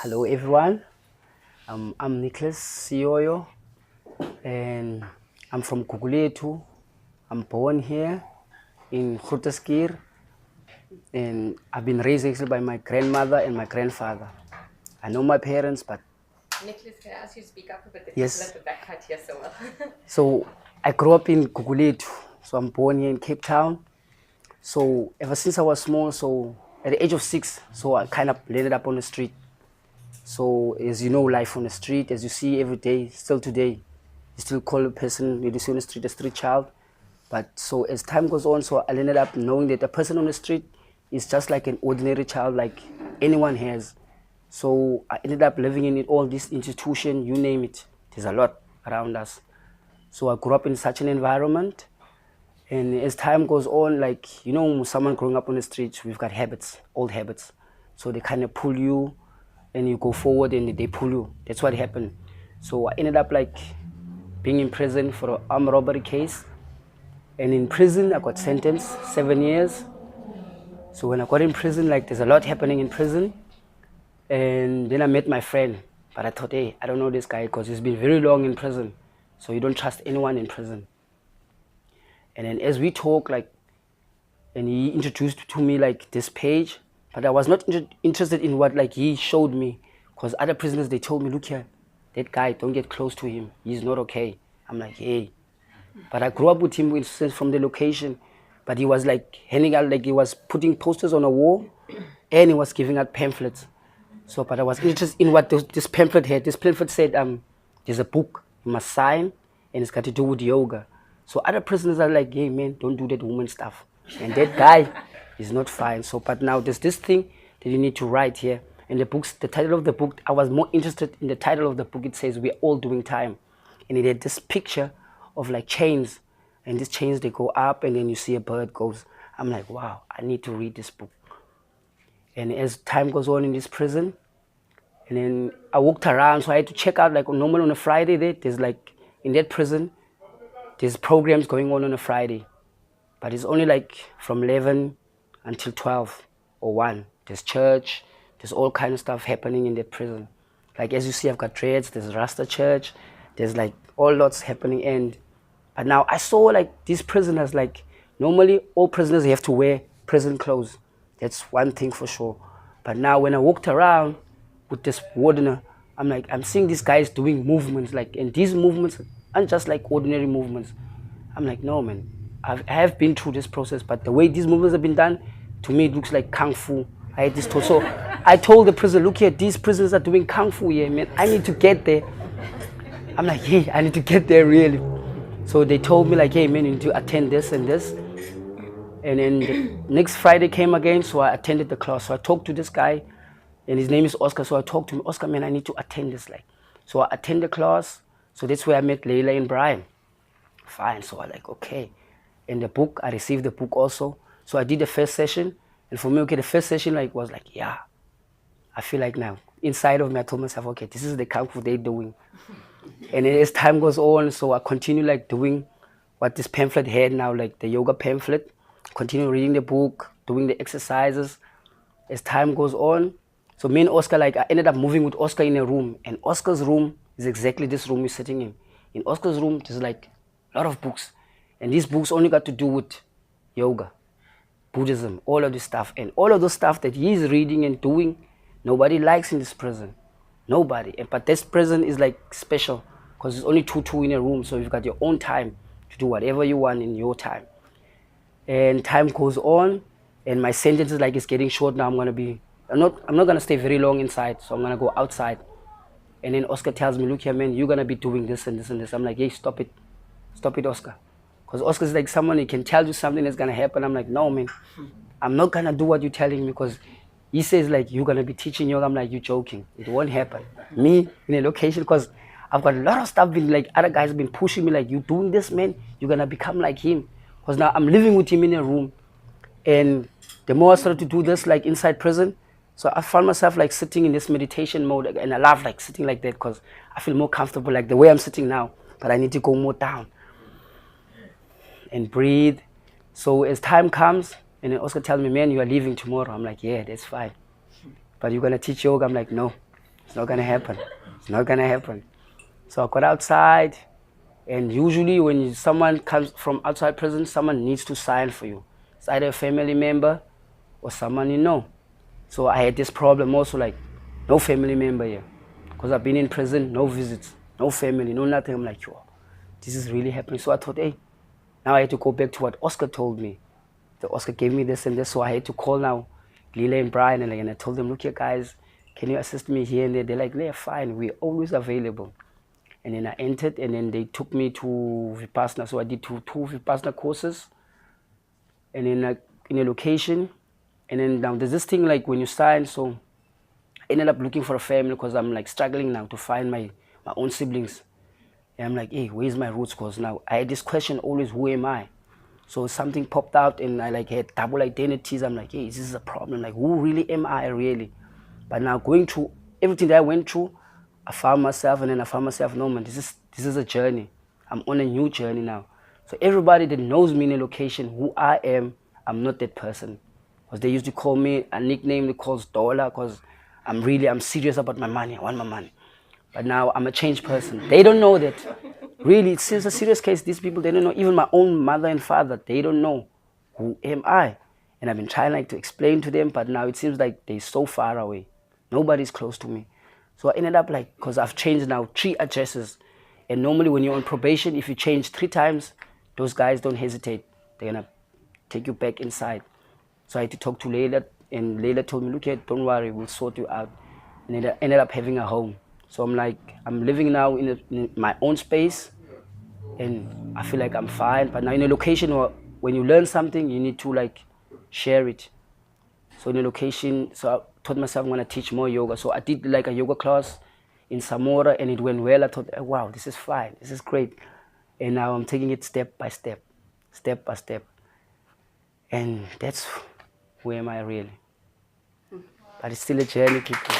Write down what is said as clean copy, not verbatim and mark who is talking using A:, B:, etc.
A: Hello everyone, I'm Nicholas Siyoyo and I'm from Gugulethu. I'm born here in Grooteskuur and I've been raised actually by my grandmother and my grandfather. I know my parents, but...
B: Nicholas, can I ask you to speak up a bit? The
A: Yes.
B: people at the back can't hear so well.
A: So I grew up in Gugulethu, so I'm born here in Cape Town. So ever since I was small, so at the age of 6, so I kind of landed up on the street. So as you know, life on the street, as you see every day, still today, you still call a person you see on the street a street child. But so as time goes on, so I ended up knowing that a person on the street is just like an ordinary child, like anyone has. So I ended up living in it, all this institution, you name it. There's a lot around us. So I grew up in such an environment. And as time goes on, like, you know, someone growing up on the streets, we've got habits, old habits. So they kind of pull you and you go forward and they pull you. That's what happened. So I ended up like being in prison for an armed robbery case. And in prison, I got sentenced 7 years. So when I got in prison, like there's a lot happening in prison. And then I met my friend. But I thought, hey, I don't know this guy because he's been very long in prison. So you don't trust anyone in prison. And then as we talk, like, and he introduced to me like this page, but I was not interested in what like he showed me, because other prisoners, they told me, look here, that guy, don't get close to him. He's not okay. I'm like, hey. But I grew up with him from the location, but he was like handing out, like he was putting posters on a wall and he was giving out pamphlets. So, but I was interested in what this pamphlet had. This pamphlet said, there's a book you must sign and it's got to do with yoga. So other prisoners are like, hey man, don't do that woman stuff. And that guy is not fine. So, but now there's this thing that you need to write here. And the title of the book, I was more interested in the title of the book. It says, we're all doing time. And it had this picture of like chains. And these chains, they go up and then you see a bird goes. I'm like, wow, I need to read this book. And as time goes on in this prison, and then I walked around, so I had to check out, like normally on a Friday there's like, in that prison, there's programs going on a Friday, but it's only like from 11 until 12 or 1. There's church, there's all kind of stuff happening in that prison. Like as you see, I've got dreads, there's Rasta church, there's like all lots happening. But now I saw like these prisoners, like normally all prisoners have to wear prison clothes. That's one thing for sure. But now when I walked around with this wardener, I'm like, I'm seeing these guys doing movements, like, and these movements aren't just like ordinary movements. I'm like, no man, I have been through this process, but the way these movements have been done, to me it looks like Kung Fu. I had this so I told the prisoner, look here, these prisoners are doing Kung Fu here, man. I need to get there. I'm like, hey, I need to get there really. So they told me like, hey man, you need to attend this and this. And then the next Friday came again, so I attended the class. So I talked to this guy, and his name is Oscar. So I talked to him, Oscar, man, I need to attend this. Like, so I attended the class. So that's where I met Leila and Brian. Fine. So I like, okay. And the book, I received the book also. So I did the first session. And for me, okay, the first session like was like, yeah, I feel like now inside of me, I told myself, okay, this is the Kung Fu they're doing. And then as time goes on, so I continue like doing what this pamphlet had now, like the yoga pamphlet. Continue reading the book, doing the exercises. As time goes on, so me and Oscar, like I ended up moving with Oscar in a room, and Oscar's room is exactly this room we're sitting in. In Oscar's room, there's like a lot of books, and these books only got to do with yoga, Buddhism, all of this stuff, and all of those stuff that he's reading and doing, nobody likes in this prison, nobody. But this prison is like special because it's only two in a room, so you've got your own time to do whatever you want in your time. And time goes on, and my sentence is like it's getting short now. I'm not gonna stay very long inside, so I'm gonna go outside. And then Oscar tells me, look here, man, you're gonna be doing this and this and this. I'm like, hey, stop it, Oscar, because Oscar's like someone, he can tell you something that's gonna happen. I'm like, no, man, I'm not gonna do what you're telling me, because he says like you're gonna be teaching yoga. I'm like, you're joking, it won't happen. Me in a location, because I've got a lot of stuff been like other guys have been pushing me like, you doing this, man, you're gonna become like him. Because now I'm living with him in a room, and the more I started to do this like inside prison, so I found myself like sitting in this meditation mode, and I love like sitting like that because I feel more comfortable like the way I'm sitting now, but I need to go more down and breathe. So as time comes, and then Oscar tells me, man, you are leaving tomorrow. I'm like, yeah, that's fine. But you're gonna teach yoga? I'm like, no, It's not gonna happen. It's not gonna happen. So I got outside, and usually when someone comes from outside prison, someone needs to sign for you. It's either a family member or someone you know. So I had this problem also, like no family member here, because I've been in prison, no visits, no family, no nothing. I'm like, yo, this is really happening. So I thought, hey, now I had to go back to what Oscar told me. The Oscar gave me this and this, so I had to call now Lila and Brian, and I told them, look here guys, can you assist me here and there? They're like, yeah, fine, we're always available. And then I entered, and then they took me to Vipassana. So I did two Vipassana courses, and then in a location. And then now there's this thing like when you sign, so I ended up looking for a family because I'm like struggling now to find my own siblings. And I'm like, hey, where's my roots? Because now I had this question always, who am I? So something popped out and I like had double identities. I'm like, hey, this is a problem. Like, who really am I really? But now going through everything that I went through, I found myself, and then I found myself, no man, this is a journey. I'm on a new journey now. So everybody that knows me in a location, who I am, I'm not that person. Because they used to call me a nickname they call Dollar, because I'm serious about my money. I want my money. But now I'm a changed person. They don't know that. Really, it's a serious case. These people, they don't know. Even my own mother and father, they don't know who am I. And I've been trying like to explain to them, but now it seems like they're so far away. Nobody's close to me. So I ended up like, because I've changed now 3 addresses. And normally when you're on probation, if you change 3 times, those guys don't hesitate. They're going to take you back inside. So I had to talk to Layla, and Layla told me, look here, don't worry, we'll sort you out. And I ended up having a home. So I'm like, I'm living now in my own space, and I feel like I'm fine. But now in a location where when you learn something, you need to like share it. So in a location, so I told myself I'm gonna teach more yoga. So I did like a yoga class in Samora, and it went well. I thought, oh, wow, this is fine, this is great. And now I'm taking it step by step, step by step. And that's who am I really. But it's still a journey, people.